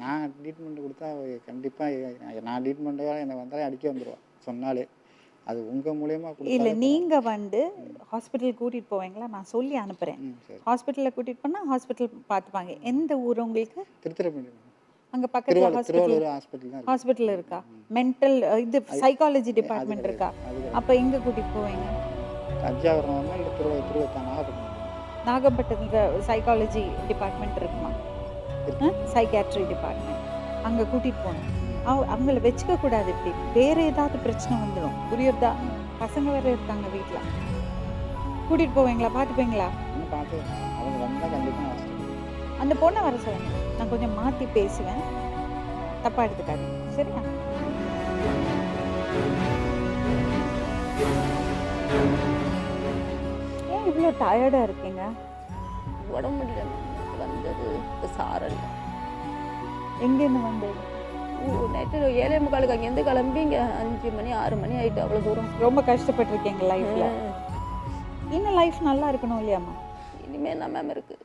நான் ட்ரீட்மெண்ட் கொடுத்தா கண்டிப்பாக நான் ட்ரீட்மெண்ட்டாக என்னை வந்தாலே அடிக்க வந்துடுவான் சொன்னாலே. அது உங்கள் மூலியமாக இல்லை கொடுத்தாலே நீங்கள் வந்து ஹாஸ்பிட்டல் கூட்டிகிட்டு போவீங்களா? நான் சொல்லி அனுப்புகிறேன். சரி. ஹாஸ்பிட்டலில் கூட்டிகிட்டு போனால் ஹாஸ்பிட்டல் பார்த்துப்பாங்க. எந்த ஊர் உங்களுக்கு? திருச்சிராப்பள்ளி. அங்கே பக்கத்தில் திருவள்ளூர் ஹாஸ்பிட்டல் தான் ஹாஸ்பிட்டல் இருக்கா? மென்டல் இது சைக்காலஜி டிபார்ட்மெண்ட் இருக்கா? அப்போ எங்கே கூட்டிகிட்டு போவீங்க? தஞ்சாவூர் இல்லை நாகப்பட்டினம். நாகப்பட்டினத்தில் சைக்காலஜி டிபார்ட்மெண்ட் இருக்குமா? சைக்காட்ரி டிபார்ட்மெண்ட் அங்கே கூட்டிகிட்டு போகணும். அவங்கள வச்சுக்க கூடாது. இப்படி வேறு ஏதாவது பிரச்சனை வந்துடும். புரியுறதா? பசங்க வேறு இருக்காங்க வீட்டில். கூட்டிகிட்டு போவீங்களா? பார்த்துப்பீங்களா? பார்த்து அவங்க வந்தால் கண்டிப்பாக அந்த பொண்ணை வர சொல்லுங்க. நான் கொஞ்சம் மாற்றி பேசுவேன், தப்பாக எடுத்துக்காது. சரியா? ஏன் இவ்வளோ டயர்டாக இருக்கீங்க? உடம்பு முடியல வந்தது சாரல். எங்கேருந்து வந்தது? நைட்டு 7:45 அங்கேருந்து கிளம்பி இங்கே 5 மணி 6 மணி ஆகிட்டு. அவ்வளோ தூரம் ரொம்ப கஷ்டப்பட்டுருக்கீங்க லைஃப்பில். இன்னும் லைஃப் நல்லா இருக்கணும் இல்லையாம்மா? இனிமேல் தான் மேம் இருக்குது.